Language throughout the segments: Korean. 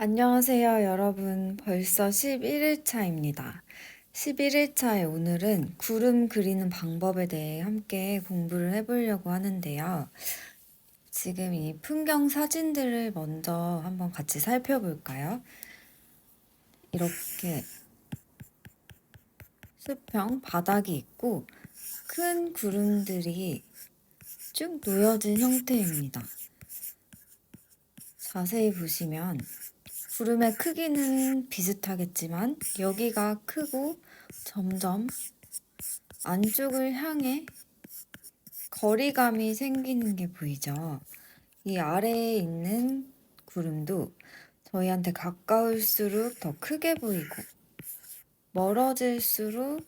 안녕하세요, 여러분. 벌써 11일차입니다. 11일차에 오늘은 구름 그리는 방법에 대해 함께 공부를 해보려고 하는데요. 지금 이 풍경 사진들을 먼저 한번 같이 살펴볼까요? 이렇게 수평 바닥이 있고 큰 구름들이 쭉 놓여진 형태입니다. 자세히 보시면 구름의 크기는 비슷하겠지만 여기가 크고 점점 안쪽을 향해 거리감이 생기는 게 보이죠? 이 아래에 있는 구름도 저희한테 가까울수록 더 크게 보이고 멀어질수록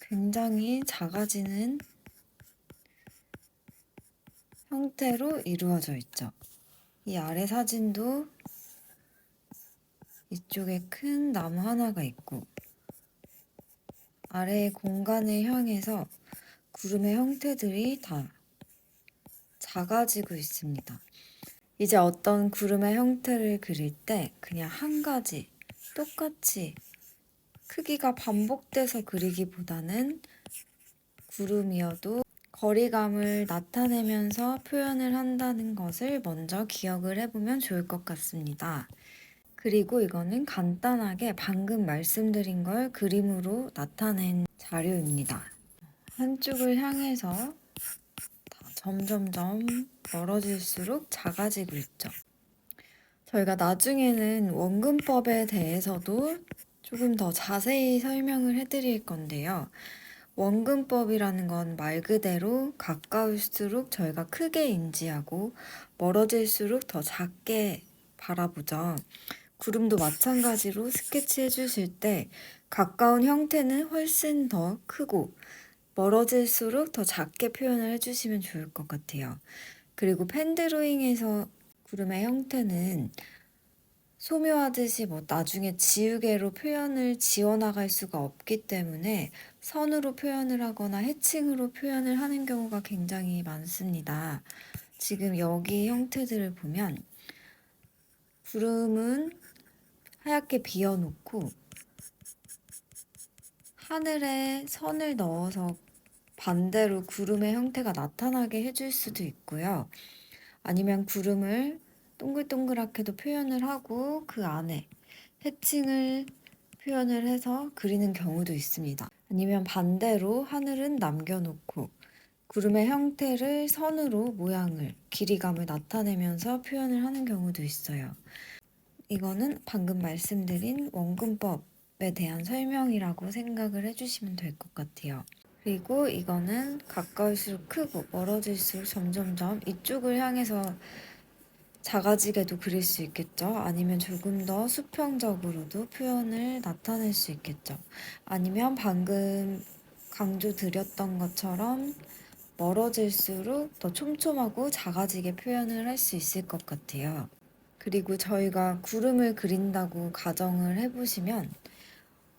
굉장히 작아지는 형태로 이루어져 있죠. 이 아래 사진도 이쪽에 큰 나무 하나가 있고 아래의 공간을 향해서 구름의 형태들이 다 작아지고 있습니다. 이제 어떤 구름의 형태를 그릴 때 그냥 한 가지 똑같이 크기가 반복돼서 그리기보다는 구름이어도 거리감을 나타내면서 표현을 한다는 것을 먼저 기억을 해보면 좋을 것 같습니다. 그리고 이거는 간단하게 방금 말씀드린 걸 그림으로 나타낸 자료입니다. 한쪽을 향해서 점점점 멀어질수록 작아지고 있죠. 저희가 나중에는 원근법에 대해서도 조금 더 자세히 설명을 해드릴 건데요. 원근법이라는 건 말 그대로 가까울수록 저희가 크게 인지하고 멀어질수록 더 작게 바라보죠. 구름도 마찬가지로 스케치해 주실 때 가까운 형태는 훨씬 더 크고 멀어질수록 더 작게 표현을 해주시면 좋을 것 같아요. 그리고 펜드로잉에서 구름의 형태는 소묘하듯이 나중에 지우개로 표현을 지워나갈 수가 없기 때문에 선으로 표현을 하거나 해칭으로 표현을 하는 경우가 굉장히 많습니다. 지금 여기 형태들을 보면 구름은 하얗게 비워놓고 하늘에 선을 넣어서 반대로 구름의 형태가 나타나게 해줄 수도 있고요. 아니면 구름을 동글동글하게도 표현을 하고 그 안에 해칭을 표현을 해서 그리는 경우도 있습니다. 아니면 반대로 하늘은 남겨놓고 구름의 형태를 선으로 모양을, 길이감을 나타내면서 표현을 하는 경우도 있어요. 이거는 방금 말씀드린 원근법에 대한 설명이라고 생각을 해주시면 될 것 같아요. 그리고 이거는 가까울수록 크고 멀어질수록 점점점 이쪽을 향해서 작아지게도 그릴 수 있겠죠. 아니면 조금 더 수평적으로도 표현을 나타낼 수 있겠죠. 아니면 방금 강조드렸던 것처럼 멀어질수록 더 촘촘하고 작아지게 표현을 할 수 있을 것 같아요. 그리고 저희가 구름을 그린다고 가정을 해보시면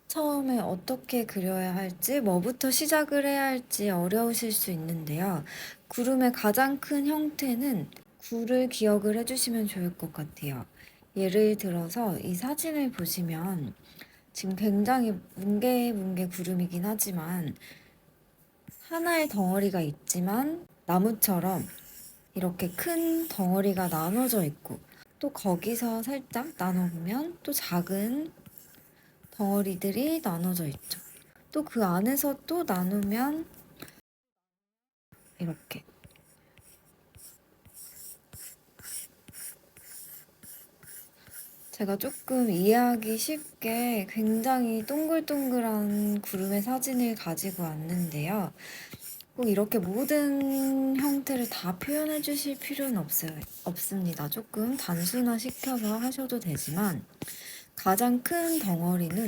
처음에 어떻게 그려야 할지, 뭐부터 시작을 해야 할지 어려우실 수 있는데요. 구름의 가장 큰 형태는 구를 기억을 해주시면 좋을 것 같아요. 예를 들어서 이 사진을 보시면 지금 굉장히 뭉게뭉게 구름이긴 하지만 하나의 덩어리가 있지만 나무처럼 이렇게 큰 덩어리가 나눠져 있고 또 거기서 살짝 나눠보면 또 작은 덩어리들이 나눠져 있죠. 또 그 안에서 또 나누면 이렇게 제가 조금 이해하기 쉽게 굉장히 동글동글한 구름의 사진을 가지고 왔는데요. 꼭 이렇게 모든 형태를 다 표현해 주실 필요는 없습니다. 조금 단순화시켜서 하셔도 되지만 가장 큰 덩어리는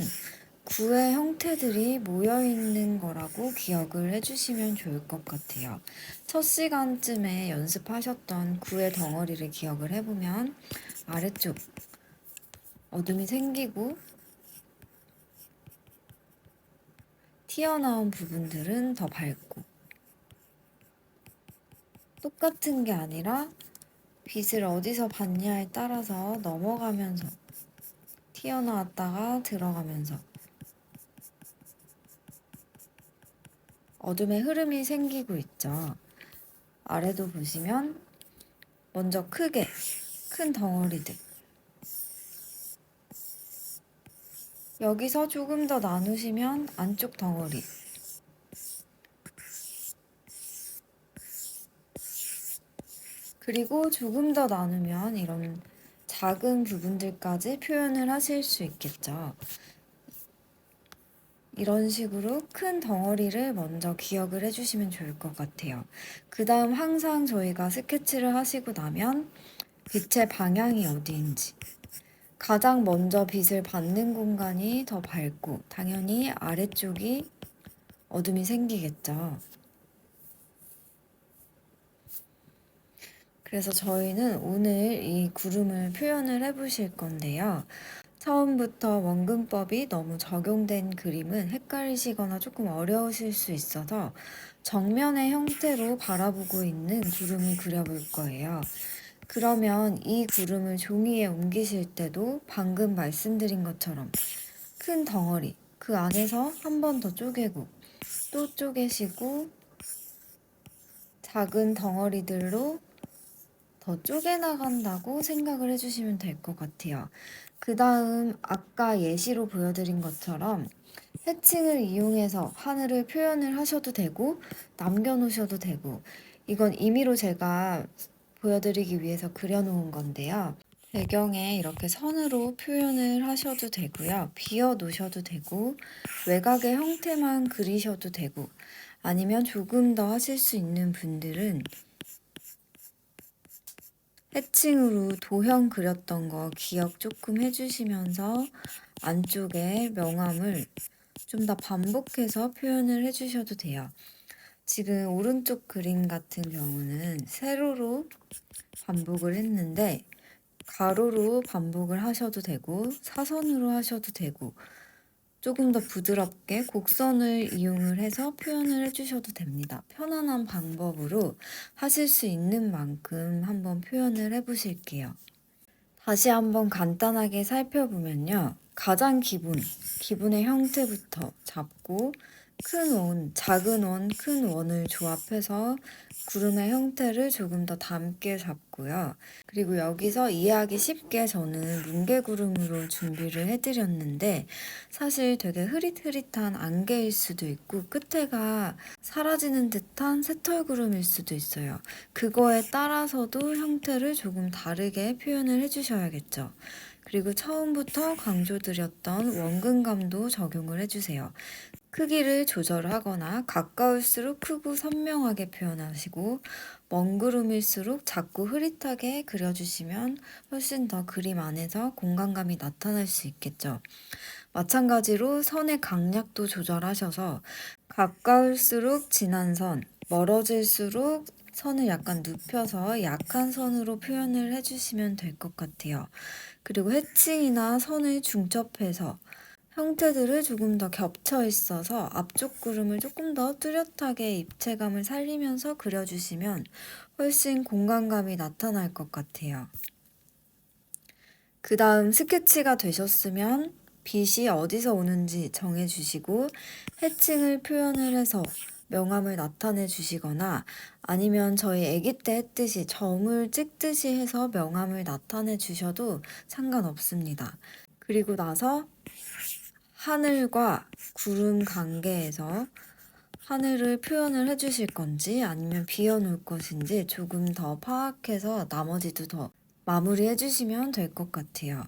구의 형태들이 모여있는 거라고 기억을 해주시면 좋을 것 같아요. 첫 시간쯤에 연습하셨던 구의 덩어리를 기억을 해보면 아래쪽 어둠이 생기고 튀어나온 부분들은 더 밝고 똑같은 게 아니라 빛을 어디서 받냐에 따라서 넘어가면서 튀어나왔다가 들어가면서 어둠의 흐름이 생기고 있죠. 아래도 보시면 먼저 크게 큰 덩어리들, 여기서 조금 더 나누시면 안쪽 덩어리, 그리고 조금 더 나누면 이런 작은 부분들까지 표현을 하실 수 있겠죠. 이런 식으로 큰 덩어리를 먼저 기억을 해주시면 좋을 것 같아요. 그 다음 항상 저희가 스케치를 하시고 나면 빛의 방향이 어디인지, 가장 먼저 빛을 받는 공간이 더 밝고 당연히 아래쪽이 어둠이 생기겠죠. 그래서 저희는 오늘 이 구름을 표현을 해보실 건데요. 처음부터 원근법이 너무 적용된 그림은 헷갈리시거나 조금 어려우실 수 있어서 정면의 형태로 바라보고 있는 구름을 그려볼 거예요. 그러면 이 구름을 종이에 옮기실 때도 방금 말씀드린 것처럼 큰 덩어리, 그 안에서 한 번 더 쪼개고 또 쪼개시고 작은 덩어리들로 더 쪼개나간다고 생각을 해주시면 될 것 같아요. 그 다음 아까 예시로 보여드린 것처럼 해칭을 이용해서 하늘을 표현을 하셔도 되고 남겨놓으셔도 되고, 이건 임의로 제가 보여드리기 위해서 그려놓은 건데요. 배경에 이렇게 선으로 표현을 하셔도 되고요. 비워 놓으셔도 되고 외곽의 형태만 그리셔도 되고, 아니면 조금 더 하실 수 있는 분들은 해칭으로 도형 그렸던 거 기억 조금 해주시면서 안쪽에 명암을 좀 더 반복해서 표현을 해주셔도 돼요. 지금 오른쪽 그림 같은 경우는 세로로 반복을 했는데 가로로 반복을 하셔도 되고 사선으로 하셔도 되고 조금 더 부드럽게 곡선을 이용을 해서 표현을 해주셔도 됩니다. 편안한 방법으로 하실 수 있는 만큼 한번 표현을 해보실게요. 다시 한번 간단하게 살펴보면요. 가장 기분의 형태부터 잡고 큰 원, 작은 원, 큰 원을 조합해서 구름의 형태를 조금 더 닮게 잡고요. 그리고 여기서 이해하기 쉽게 저는 뭉게구름으로 준비를 해드렸는데 사실 되게 흐릿흐릿한 안개일 수도 있고 끝에가 사라지는 듯한 새털구름일 수도 있어요. 그거에 따라서도 형태를 조금 다르게 표현을 해주셔야겠죠. 그리고 처음부터 강조드렸던 원근감도 적용을 해주세요. 크기를 조절하거나 가까울수록 크고 선명하게 표현하시고 먼 구름일수록 작고 흐릿하게 그려주시면 훨씬 더 그림 안에서 공간감이 나타날 수 있겠죠. 마찬가지로 선의 강약도 조절하셔서 가까울수록 진한 선, 멀어질수록 선을 약간 눕혀서 약한 선으로 표현을 해주시면 될 것 같아요. 그리고 해칭이나 선을 중첩해서 형태들을 조금 더 겹쳐 있어서 앞쪽 구름을 조금 더 뚜렷하게 입체감을 살리면서 그려주시면 훨씬 공간감이 나타날 것 같아요. 그 다음 스케치가 되셨으면 빛이 어디서 오는지 정해주시고 해칭을 표현을 해서 명암을 나타내 주시거나 아니면 저희 아기 때 했듯이 점을 찍듯이 해서 명암을 나타내 주셔도 상관없습니다. 그리고 나서 하늘과 구름 관계에서 하늘을 표현을 해주실 건지 아니면 비워놓을 것인지 조금 더 파악해서 나머지도 더 마무리 해주시면 될 것 같아요.